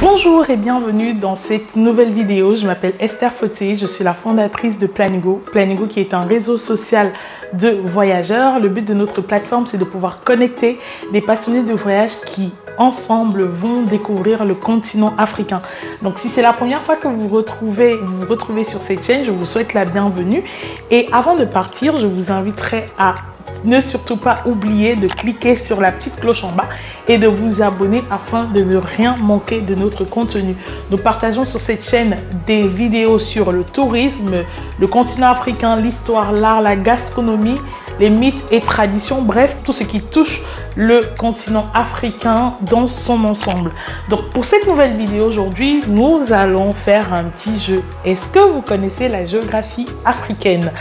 Bonjour et bienvenue dans cette nouvelle vidéo. Je m'appelle Esther Fauté, je suis la fondatrice de Planigo. Planigo qui est un réseau social de voyageurs. Le but de notre plateforme, c'est de pouvoir connecter des passionnés de voyage qui, ensemble, vont découvrir le continent africain. Donc, si c'est la première fois que vous vous retrouvez sur cette chaîne, je vous souhaite la bienvenue. Et avant de partir, je vous inviterai à ne surtout pas oublier de cliquer sur la petite cloche en bas et de vous abonner afin de ne rien manquer de notre contenu. Nous partageons sur cette chaîne des vidéos sur le tourisme, le continent africain, l'histoire, l'art, la gastronomie, les mythes et traditions, bref, tout ce qui touche le continent africain dans son ensemble. Donc pour cette nouvelle vidéo aujourd'hui, nous allons faire un petit jeu. Est-ce que vous connaissez la géographie africaine?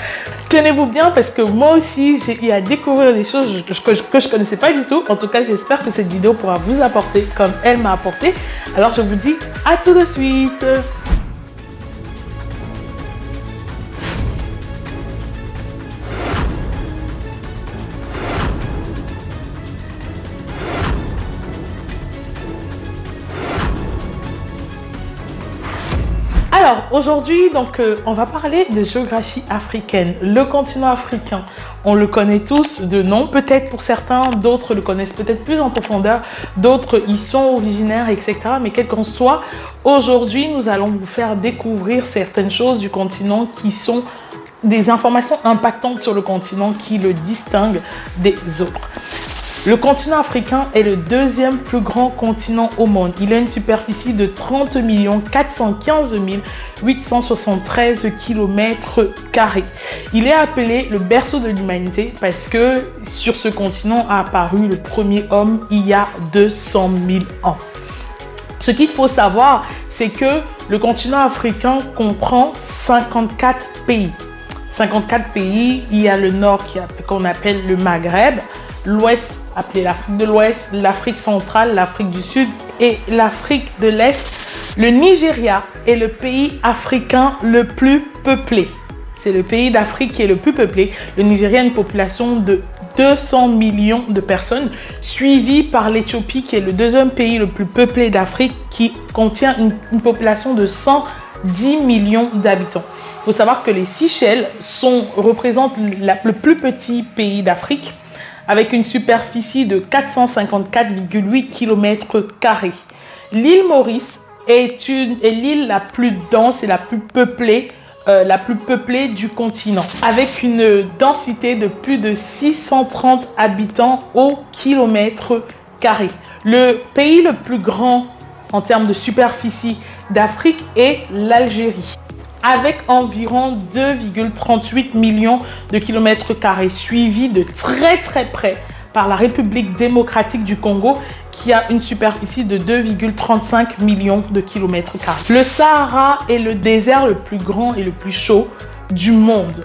Tenez-vous bien parce que moi aussi j'ai eu à découvrir des choses que je ne connaissais pas du tout. En tout cas, j'espère que cette vidéo pourra vous apporter comme elle m'a apporté. Alors je vous dis à tout de suite. Alors aujourd'hui, on va parler de géographie africaine. Le continent africain, on le connaît tous de nom, peut-être pour certains, d'autres le connaissent peut-être plus en profondeur, d'autres y sont originaires, etc. Mais quel qu'en soit, aujourd'hui, nous allons vous faire découvrir certaines choses du continent qui sont des informations impactantes sur le continent qui le distinguent des autres. Le continent africain est le deuxième plus grand continent au monde. Il a une superficie de 30 415 873 km². Il est appelé le berceau de l'humanité parce que sur ce continent a apparu le premier homme il y a 200 000 ans. Ce qu'il faut savoir, c'est que le continent africain comprend 54 pays. 54 pays, il y a le nord qu'on appelle le Maghreb, l'ouest appelé l'Afrique de l'Ouest, l'Afrique centrale, l'Afrique du Sud et l'Afrique de l'Est. Le Nigeria est le pays africain le plus peuplé. C'est le pays d'Afrique qui est le plus peuplé. Le Nigeria a une population de 200 millions de personnes, suivi par l'Éthiopie qui est le deuxième pays le plus peuplé d'Afrique qui contient une population de 110 millions d'habitants. Il faut savoir que les Seychelles représentent le plus petit pays d'Afrique, avec une superficie de 454,8 km². L'île Maurice est l'île la plus dense et la plus peuplée du continent, avec une densité de plus de 630 habitants au kilomètre carré. Le pays le plus grand en termes de superficie d'Afrique est l'Algérie, avec environ 2,38 millions de km², suivi de très près par la République démocratique du Congo, qui a une superficie de 2,35 millions de km². Le Sahara est le désert le plus grand et le plus chaud du monde.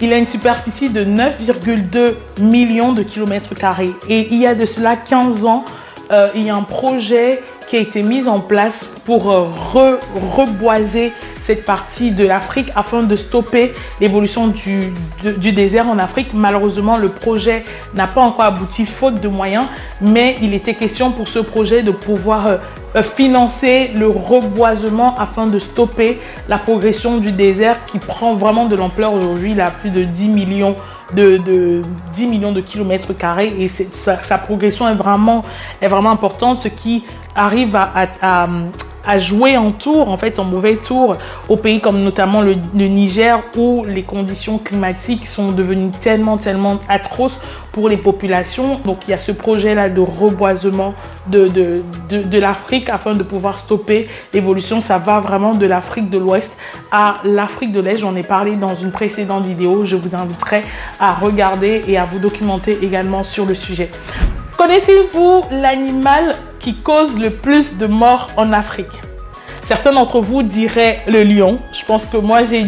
Il a une superficie de 9,2 millions de km². Et il y a de cela 15 ans, il y a un projet qui a été mis en place pour reboiser cette partie de l'Afrique afin de stopper l'évolution du désert en Afrique. Malheureusement, le projet n'a pas encore abouti faute de moyens, mais il était question pour ce projet de pouvoir financer le reboisement afin de stopper la progression du désert qui prend vraiment de l'ampleur aujourd'hui. Il a plus de 10 millions de km² et sa progression est vraiment importante, ce qui arrive à jouer en tour, en fait en mauvais tour, aux pays comme notamment le Niger, où les conditions climatiques sont devenues tellement atroces pour les populations. Donc il y a ce projet là de reboisement de l'Afrique afin de pouvoir stopper l'évolution. Ça va vraiment de l'Afrique de l'Ouest à l'Afrique de l'Est. J'en ai parlé dans une précédente vidéo. Je vous inviterai à regarder et à vous documenter également sur le sujet. Connaissez-vous l'animal qui cause le plus de morts en Afrique? Certains d'entre vous diraient le lion. Je pense que moi j'ai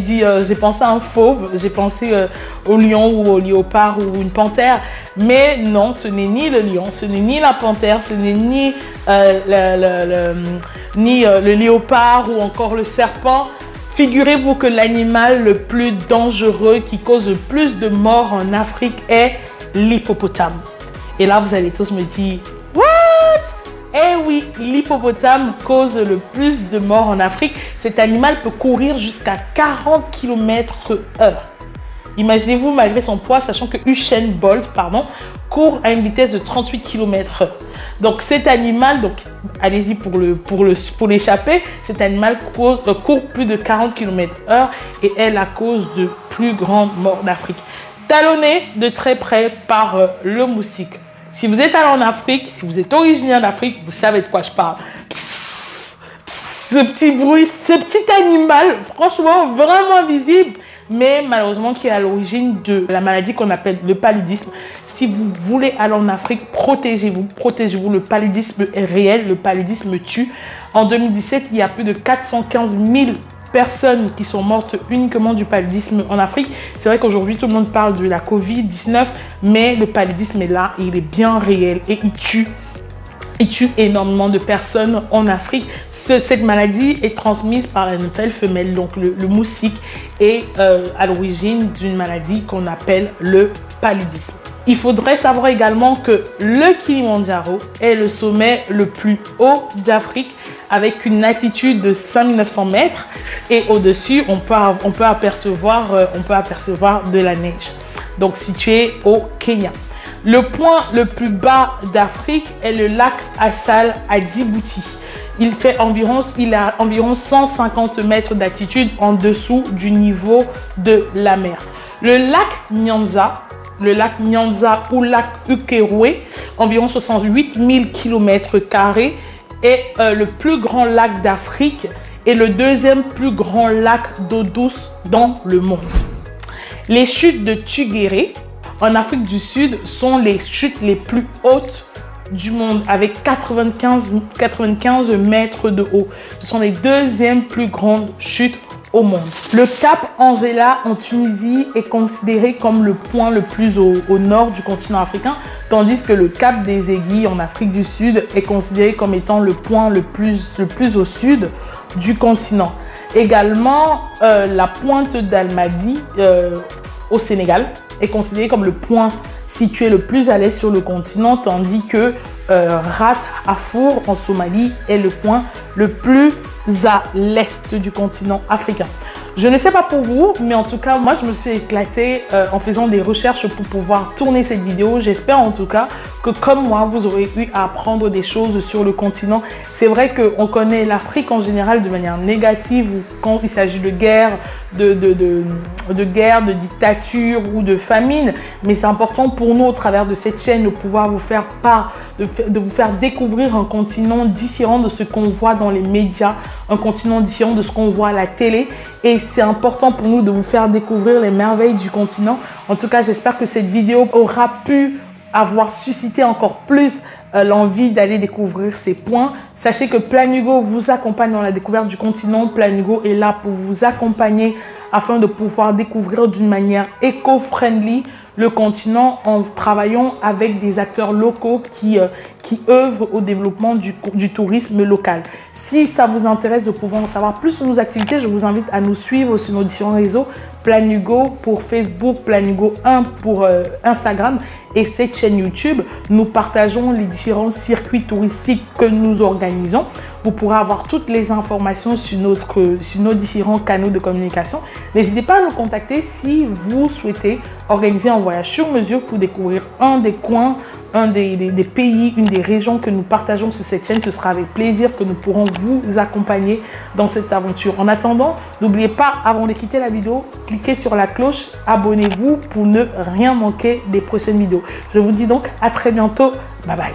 pensé à un fauve, j'ai pensé au lion ou au léopard ou une panthère. Mais non, ce n'est ni le lion, ce n'est ni la panthère, ce n'est ni le léopard ou encore le serpent. Figurez-vous que l'animal le plus dangereux qui cause le plus de morts en Afrique est l'hippopotame. Et là, vous allez tous me dire, what? Eh oui, l'hippopotame cause le plus de morts en Afrique. Cet animal peut courir jusqu'à 40 km/h. Imaginez-vous malgré son poids, sachant que Usain Bolt, court à une vitesse de 38 km/h. Donc cet animal, allez-y pour l'échapper, cet animal court plus de 40 km/h et est la cause de plus grandes morts d'Afrique. Talonné de très près par le moustique. Si vous êtes allé en Afrique, si vous êtes originaire d'Afrique, vous savez de quoi je parle. Ce petit bruit, ce petit animal, franchement, vraiment visible, mais malheureusement qui est à l'origine de la maladie qu'on appelle le paludisme. Si vous voulez aller en Afrique, protégez-vous, protégez-vous. Le paludisme est réel, le paludisme tue. En 2017, il y a plus de 415 000 personnes qui sont mortes uniquement du paludisme en Afrique. C'est vrai qu'aujourd'hui, tout le monde parle de la Covid-19, mais le paludisme est là, et il est bien réel et il tue. Il tue énormément de personnes en Afrique. Cette maladie est transmise par la notelle femelle, donc le moustique est à l'origine d'une maladie qu'on appelle le paludisme. Il faudrait savoir également que le Kilimandjaro est le sommet le plus haut d'Afrique avec une altitude de 5900 mètres et au-dessus, on peut apercevoir de la neige. Donc situé au Kenya. Le point le plus bas d'Afrique est le lac Assal à Djibouti. Il a environ 150 mètres d'altitude en dessous du niveau de la mer. Le lac Nyanza ou lac Ukerewe, environ 68 000 km², est le plus grand lac d'Afrique et le deuxième plus grand lac d'eau douce dans le monde. Les chutes de Tugéré en Afrique du Sud sont les chutes les plus hautes du monde avec 95 mètres de haut. Ce sont les deuxièmes plus grandes chutes au monde. Le cap Angela en Tunisie est considéré comme le point le plus au nord du continent africain, tandis que le cap des Aiguilles en Afrique du Sud est considéré comme étant le point le plus au sud du continent. Également, la pointe d'Almadi au Sénégal est considéré comme le point situé le plus à l'est sur le continent, tandis que Ras Afour en Somalie est le point le plus à l'est du continent africain. Je ne sais pas pour vous, mais en tout cas, moi, je me suis éclatée en faisant des recherches pour pouvoir tourner cette vidéo. J'espère en tout cas que, comme moi, vous aurez eu à apprendre des choses sur le continent. C'est vrai qu'on connaît l'Afrique en général de manière négative, ou quand il s'agit de guerre, de dictature ou de famine. Mais c'est important pour nous, au travers de cette chaîne, de pouvoir vous faire part, de vous faire découvrir un continent différent de ce qu'on voit dans les médias, un continent différent de ce qu'on voit à la télé. Et c'est important pour nous de vous faire découvrir les merveilles du continent. En tout cas, j'espère que cette vidéo aura pu avoir suscité encore plus l'envie d'aller découvrir ces points. Sachez que Plan Hugo vous accompagne dans la découverte du continent. Plan Hugo est là pour vous accompagner afin de pouvoir découvrir d'une manière éco-friendly le continent en travaillant avec des acteurs locaux qui œuvrent au développement du tourisme local. Si ça vous intéresse de pouvoir en savoir plus sur nos activités, je vous invite à nous suivre sur nos différents réseaux. Plan Hugo pour Facebook, Plan Hugo 1 pour Instagram et cette chaîne YouTube. Nous partageons les différents circuits touristiques que nous organisons. Vous pourrez avoir toutes les informations sur nos différents canaux de communication. N'hésitez pas à nous contacter si vous souhaitez organiser un voyage sur mesure pour découvrir un des coins, un des pays, une des régions que nous partageons sur cette chaîne. Ce sera avec plaisir que nous pourrons vous accompagner dans cette aventure. En attendant, n'oubliez pas, avant de quitter la vidéo, cliquez sur la cloche, abonnez-vous pour ne rien manquer des prochaines vidéos. Je vous dis donc à très bientôt. Bye bye.